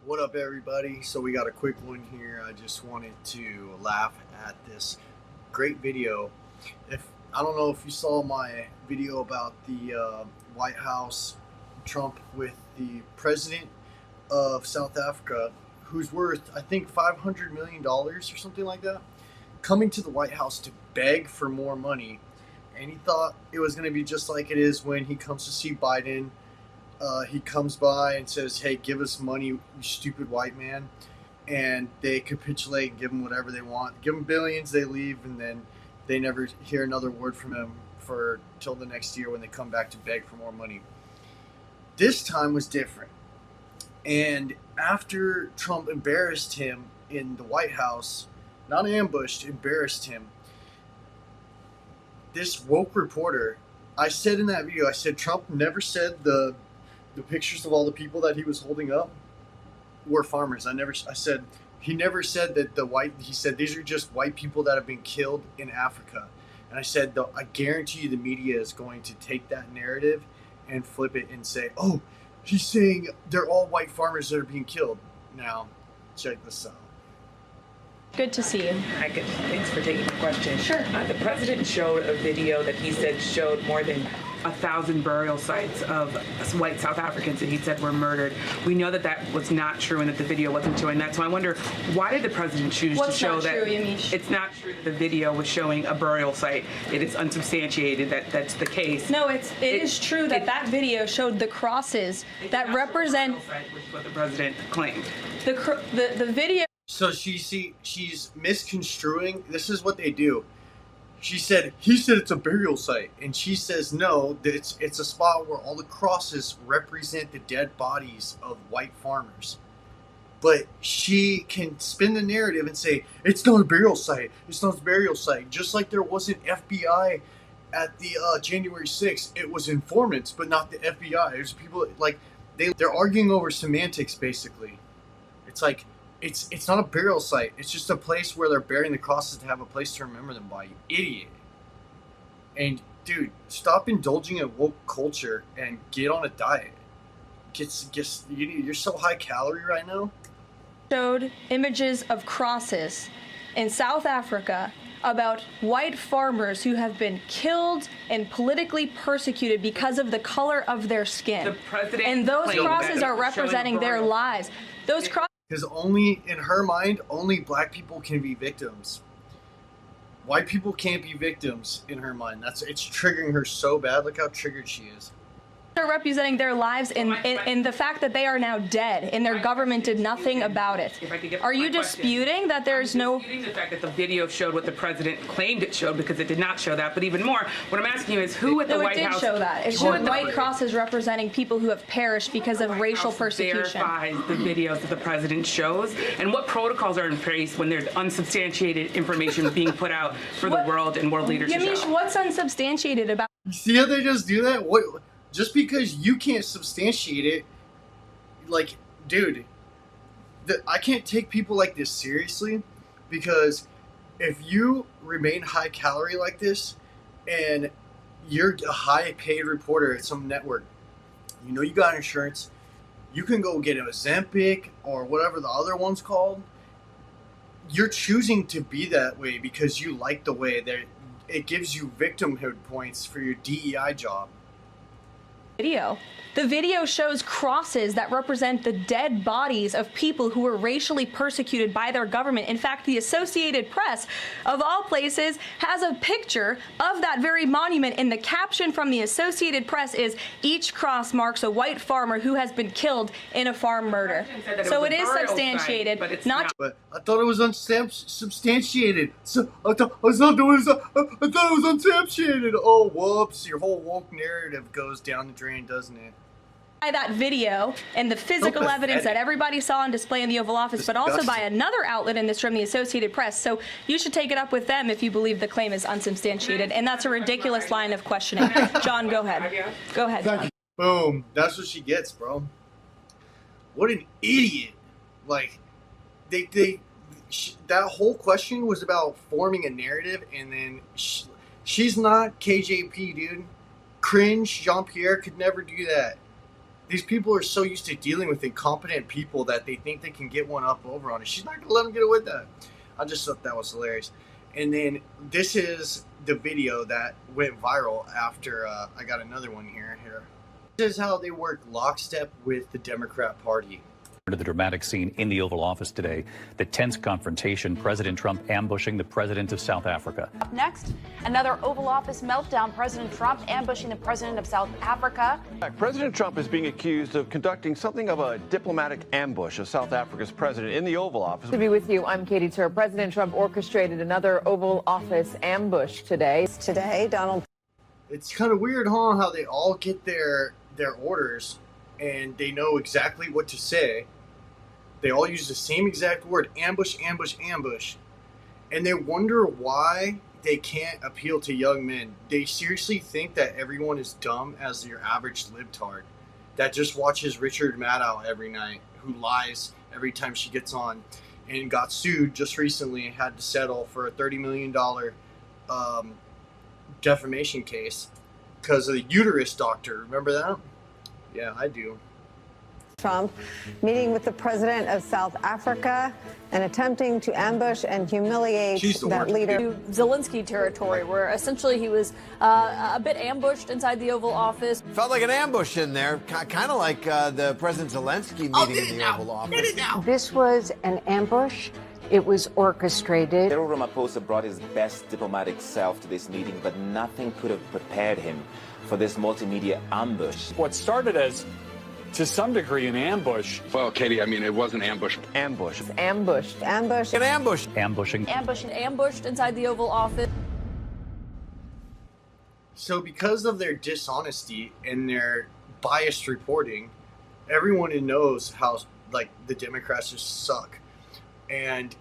What up, everybody? So we got a quick one here. I just wanted to laugh at this great video. I don't know if you saw my video about the White House, Trump with the president of South Africa, who's worth, I think, $500 million or something like that, coming to the White House to beg for more money. And he thought it was going to be just like it is when he comes to see Biden. He comes by and says, "Hey, give us money, you stupid white man," and they capitulate and give him whatever they want. Give him billions, they leave, and then they never hear another word from him for till the next year when they come back to beg for more money. This time was different, and after Trump embarrassed him in the White House, not ambushed, embarrassed him, this woke reporter, I said in that video, I said Trump never said the pictures of all the people that he was holding up were farmers. I said he never said that he said these are just white people that have been killed in Africa. And I said, I guarantee you the media is going to take that narrative and flip it and say, oh, he's saying they're all white farmers that are being killed. Now, check this out. Good to see you. Hi, good. Thanks for taking the question. Sure. The president showed a video that he said showed more than 1,000 burial sites of white South Africans that he said were murdered. We know that that was not true and that the video wasn't showing that. So I wonder, why did the president choose to show that? What's not true, Yamiche? It's not true that the video was showing a burial site. It is unsubstantiated that that's the case. No, it is true that video showed the crosses that represent. Burial site, which is what the president claimed. The video. So she's misconstruing. This is what they do. He said it's a burial site, and she says no, that it's a spot where all the crosses represent the dead bodies of white farmers. But she can spin the narrative and say it's not a burial site. It's not a burial site. Just like there wasn't FBI at the January 6th, it was informants, but not the FBI. There's people like they're arguing over semantics basically. It's like. It's not a burial site. It's just a place where they're burying the crosses to have a place to remember them by, you idiot. And, dude, stop indulging in woke culture and get on a diet. You're so high calorie right now. Showed images of crosses in South Africa about white farmers who have been killed and politically persecuted because of the color of their skin. The president and those claimed crosses that are representing their lives. Those crosses. Because only, in her mind, only black people can be victims. White people can't be victims in her mind. It's triggering her so bad. Look how triggered she is. Are representing their lives in the fact that they are now dead and their government did nothing about it. Are you disputing that there's no... I'm disputing the fact that the video showed what the president claimed it showed, because it did not show that. But even more, what I'm asking you is who at the White House... No, it did show that. It showed white crosses representing people who have perished because of racial persecution. Verifies the videos that the president shows, and what protocols are in place when there's unsubstantiated information being put out for the world and world leaders to show? Yamiche, what's unsubstantiated about... You see how they just do that? What? Just because you can't substantiate it, like, dude, I can't take people like this seriously, because if you remain high calorie like this and you're a high paid reporter at some network, you know you got insurance, you can go get an Ozempic or whatever the other one's called. You're choosing to be that way because you like the way that it gives you victimhood points for your DEI job. Video. The video shows crosses that represent the dead bodies of people who were racially persecuted by their government. In fact, the Associated Press, of all places, has a picture of that very monument, and the caption from the Associated Press is, "Each cross marks a white farmer who has been killed in a farm murder." So it is substantiated, but it's not. But I thought it was unsubstantiated. So I thought it was unsubstantiated. Oh, whoops! Your whole woke narrative goes down the drain, doesn't it? By that video and the physical evidence that everybody saw on display in the Oval Office, but also by another outlet in this room, the Associated Press. So you should take it up with them if you believe the claim is unsubstantiated, and that's a ridiculous line of questioning. John, go ahead. Go ahead, John. Boom. That's what she gets, bro. What an idiot. Like, that whole question was about forming a narrative, and then she's not KJP, dude. Cringe Jean-Pierre could never do that. These people are so used to dealing with incompetent people that they think they can get one up over on it. She's not going to let them get away with that. I just thought that was hilarious. And then this is the video that went viral after I got another one here. This is how they work lockstep with the Democrat Party. To the dramatic scene in the Oval Office today, the tense confrontation, President Trump ambushing the president of South Africa. Up next, another Oval Office meltdown, President Trump ambushing the president of South Africa. President Trump is being accused of conducting something of a diplomatic ambush of South Africa's president in the Oval Office. To be with you, I'm Katie Tur. President Trump orchestrated another Oval Office ambush today. It's kind of weird, huh, how they all get their orders and they know exactly what to say. They all use the same exact word, ambush, ambush, ambush. And they wonder why they can't appeal to young men. They seriously think that everyone is dumb as your average libtard that just watches Richard Maddow every night, who lies every time she gets on, and got sued just recently and had to settle for a $30 million defamation case because of the uterus doctor. Remember that? Yeah, I do. Trump meeting with the president of South Africa and attempting to ambush and humiliate that leader. Zelensky territory, where essentially he was a bit ambushed inside the Oval Office. Felt like an ambush in there, kind of like the President Zelensky meeting in the Oval Office. This was an ambush. It was orchestrated. Cyril Ramaphosa brought his best diplomatic self to this meeting, but nothing could have prepared him for this multimedia ambush. What started as, to some degree, an ambush. Well, Katie, I mean, it was an ambush. Ambush. Ambushed. Ambush. An ambush. Ambushing. Ambushed inside the Oval Office. So because of their dishonesty and their biased reporting, everyone knows how, like, the Democrats just suck. And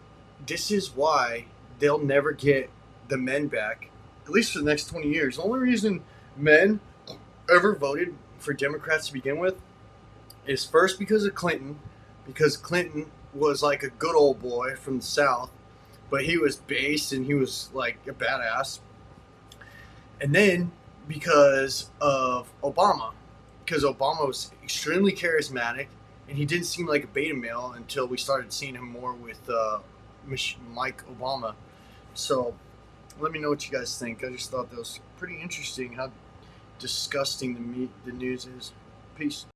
this is why they'll never get the men back, at least for the next 20 years. The only reason men ever voted for Democrats to begin with is first because of Clinton, because Clinton was like a good old boy from the South, but he was based and he was like a badass. And then because of Obama, because Obama was extremely charismatic and he didn't seem like a beta male until we started seeing him more with Mike Obama. So let me know what you guys think. I just thought that was pretty interesting how disgusting the news is. Peace.